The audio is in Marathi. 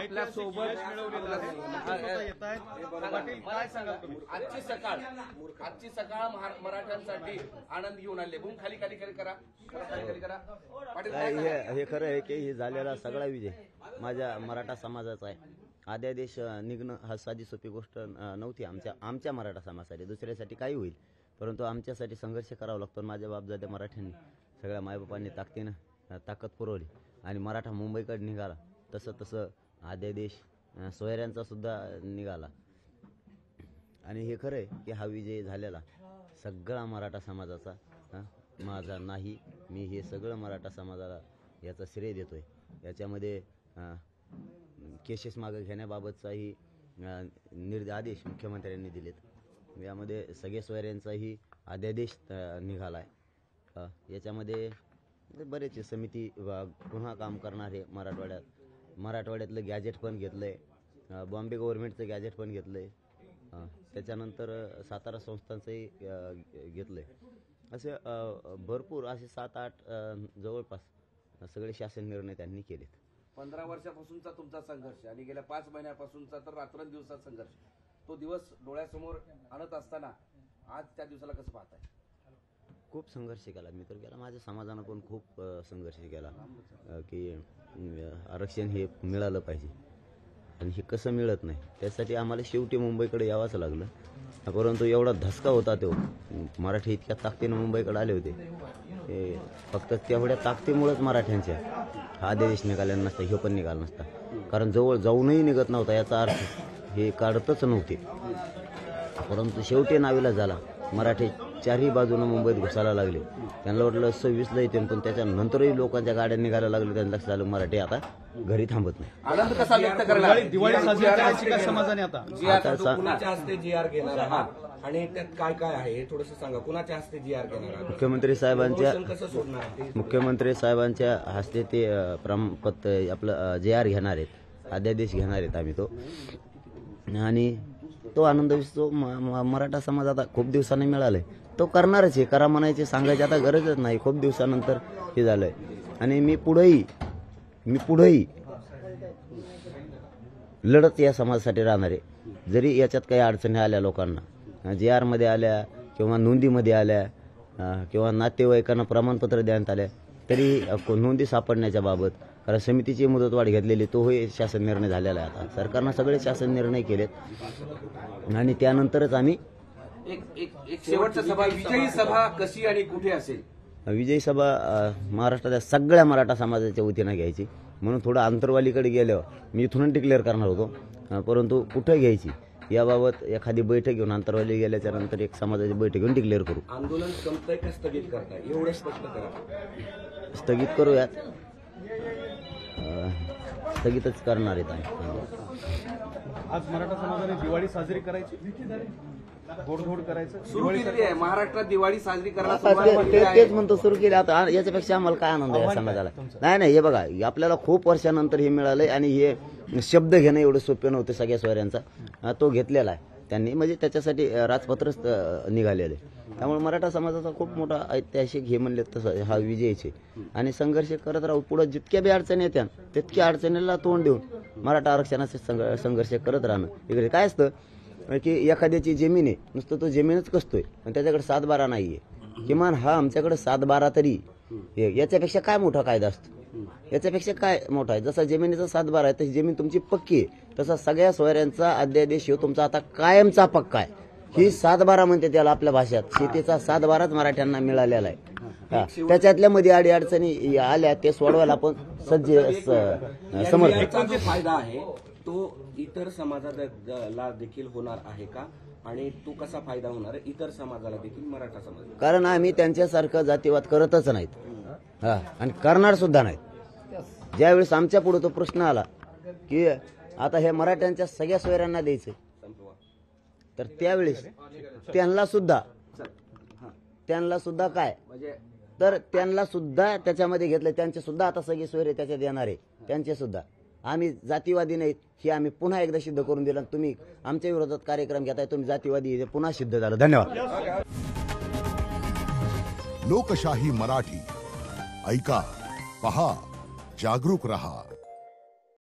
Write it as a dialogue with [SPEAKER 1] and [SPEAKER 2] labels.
[SPEAKER 1] आपल्या सोबत आजची सकाळ मराठ्यांसाठी आनंद घेऊन आले. बूम खाली खाली खाली करा, खाली करा.
[SPEAKER 2] हे खरं आहे की हे झालेला सगळा विजय माझ्या मराठा समाजाचा आहे. अध्यादेश निघणं हा साधी सोपी गोष्ट नव्हती आमच्या मराठा समाजासाठी. दुसऱ्यासाठी काही होईल, परंतु आमच्यासाठी संघर्ष करावा लागतो. माझ्या बापजाद्या मराठ्यांनी सगळ्या मायबापांनी ताकद पुरवली आणि मराठा मुंबईकडे निघाला. तसं अध्यादेश सोयऱ्यांचा सुद्धा निघाला. आणि हे खरं आहे की हा विजय झालेला सगळा मराठा समाजाचा माझा नाही. मी हे सगळं मराठा समाजाला याचा श्रेय देतोय. याच्यामध्ये केसेस मागे घेण्याबाबतचाही आदेश मुख्यमंत्र्यांनी दिलेत. यामध्ये सगळे सोयऱ्यांचाही अध्यादेश निघाला आहे. याच्यामध्ये बरेच समिती पुन्हा काम करणार आहे. मराठवाड्यातलं गॅजेट पण घेतलं आहे. बॉम्बे गव्हर्नमेंटचं गॅजेट पण घेतलं आहे. त्याच्यानंतर सातारा संस्थांचंही घेतलं आहे. असे भरपूर असे 7-8 जवळपास सगळे शासन निर्णय त्यांनी केलेत.
[SPEAKER 1] 15 वर्षापासूनचा तुमचा संघर्ष आणि गेल्या 5 महिन्यापासूनचा तर रात्रंदिवसा संघर्ष, तो दिवस डोळ्यासमोर आणत असताना आज त्या दिवसाला कसं पाहताय?
[SPEAKER 2] खूप संघर्ष केला मी तर केला. माझ्या समाजानं पण खूप संघर्ष केला की आरक्षण हे मिळालं पाहिजे आणि हे कसं मिळत नाही. त्यासाठी आम्हाला शेवटी मुंबईकडे यावंच लागलं. परंतु एवढा धसका होता तो. मराठी इतक्या ताकदीनं मुंबईकडे आले होते. ते फक्त तेवढ्या ताकदीमुळेच मराठ्यांच्या हा आदेश निघाला नसता, हे पण निघाला नसता. कारण जवळ जाऊनही निघत नव्हता याचा अर्थ हे काढतच नव्हते. परंतु शेवटी नावीला झाला. मराठी चारही बाजूनं मुंबईत घुसायला लागले. त्यांना वाटलं 26ला येते, पण त्याच्यानंतरही लोकांच्या गाड्या निघायला लागल्या. त्यांना लक्षात आलं मराठी आता घरी थांबत नाही.
[SPEAKER 1] आनंद कसा व्यक्त करणार?
[SPEAKER 3] दिवाळी साजरी करायची का समाजाने आता
[SPEAKER 4] कुणाच्या हस्ते जीआर घेणार आहात आणि त्यात काय काय आहे हे थोडंसं सांगा. कुणाच्या हस्ते जीआर घेणार आहात?
[SPEAKER 2] मुख्यमंत्री साहेबांच्या हस्ते ते प्रमाणपत्र आपलं जीआर घेणार आहेत. अध्यादेश घेणार आहेत आम्ही तो. आणि तो आनंद उत्सव मराठा समाज आता खूप दिवसांनी मिळालाय. तो करणारच आहे. करा म्हणायचे सांगायची आता गरजच नाही. खूप दिवसानंतर हे झालंय. आणि मी पुढेही लढत या समाजासाठी राहणार आहे. जरी याच्यात काही अडचणी आल्या लोकांना, जीआर मध्ये आल्या किंवा नोंदीमध्ये आल्या किंवा नातेवाईकांना प्रमाणपत्र देण्यात आल्या, तरी नोंदी सापडण्याच्या बाबत कारण समितीची मुदतवाढ घेतलेली तोही शासन निर्णय झालेला आहे. आता सरकारनं सगळे शासन निर्णय केलेत आणि त्यानंतरच आम्ही
[SPEAKER 1] एक शेवटची सभा, विजयी सभा कशी आणि कुठे असेल?
[SPEAKER 2] विजयी सभा महाराष्ट्राच्या सगळ्या मराठा समाजाच्या वतीनं घ्यायची. म्हणून थोडं अंतरवालीकडे गेल्यावर मी इथूनच डिक्लेअर करणार होतो, परंतु कुठे घ्यायची याबाबत एखादी बैठक घेऊन अंतरवाली गेल्याच्या नंतर एक समाजाची बैठक घेऊन डिक्लेअर करू.
[SPEAKER 4] आंदोलन संपतंय का स्थगित करताय एवढं स्पष्ट करा.
[SPEAKER 2] स्थगित करूयात. स्थगितच करणार आहेत आम्ही.
[SPEAKER 3] आज मराठा समाजाने दिवाळी साजरी करायची, गोडधोड करायचं
[SPEAKER 1] सुरू केली आहे. महाराष्ट्रात दिवाळी साजरी करायला
[SPEAKER 2] तेच म्हणतो सुरू केली. आता याच्यापेक्षा आम्हाला काय आनंद आहे समाजाला? नाही हे बघा, आपल्याला खूप वर्षानंतर हे मिळालंय आणि हे शब्द घेणं एवढं सोपं नव्हतं सगळ्या सोयऱ्यांचा. तो घेतलेला आहे त्यांनी, म्हणजे त्याच्यासाठी राजपत्रच निघालेलं आहे. त्यामुळे मराठा समाजाचा खूप मोठा ऐतिहासिक हे म्हणले तसं हा विजयचे आणि संघर्ष करत राहू. पुढे जितक्या बी अडचणी येत्या तितक्या अडचणीला तोंड देऊन मराठा आरक्षणाचे संघर्ष करत राहणं. इकडे काय असतं की एखाद्याची जमीन आहे, नुसतं तो जमीनच कसतोय आणि त्याच्याकडे 7-12 नाहीये. किमान हा आमच्याकडे 7-12 तरी, याच्यापेक्षा काय मोठा कायदा असतो? याच्यापेक्षा काय मोठा आहे? जसा जमिनीचा 7-12 आहे तशी जमीन तुमची पक्की आहे, तसा सगळ्या सोयऱ्यांचा अध्यादेश हो तुमचा आता कायमचा पक्का आहे. ही 7-12 म्हणते त्याला आपल्या भाषेत. शेतीचा 7-12च मराठ्यांना मिळालेला आहे. त्याच्यातल्या मध्ये अडी अडचणी आल्या ते सोडवायला आपण सज्ज समर्थ.
[SPEAKER 4] जो फायदा आहे तो इतर समाजाला देखील होणार आहे का आणि तो कसा फायदा होणार आहे इतर समाजाला देखील, मराठा समाज?
[SPEAKER 2] कारण आम्ही त्यांच्यासारखं जातीवाद करतच नाहीत आणि करणार सुद्धा नाहीत. ज्यावेळेस आमच्या पुढे तो प्रश्न आला की आता हे मराठ्यांच्या सगळ्या सोयऱ्यांना द्यायचं, तर त्यावेळेस त्यांना सुद्धा काय, तर त्यांना सुद्धा त्याच्यामध्ये घेतलं. त्यांचे सुद्धा आता सगळे सोयरे त्याच्यात येणार आहे. त्यांचे सुद्धा आम्ही जातीवादी नाहीत हे आम्ही पुन्हा एकदा सिद्ध करून दिलं. तुम्ही आमच्या विरोधात कार्यक्रम घेताय, तुम्ही जातीवादी, हे पुन्हा सिद्ध झालं. धन्यवाद.
[SPEAKER 5] लोकशाही मराठी ऐका, पहा, जागरूक रहा.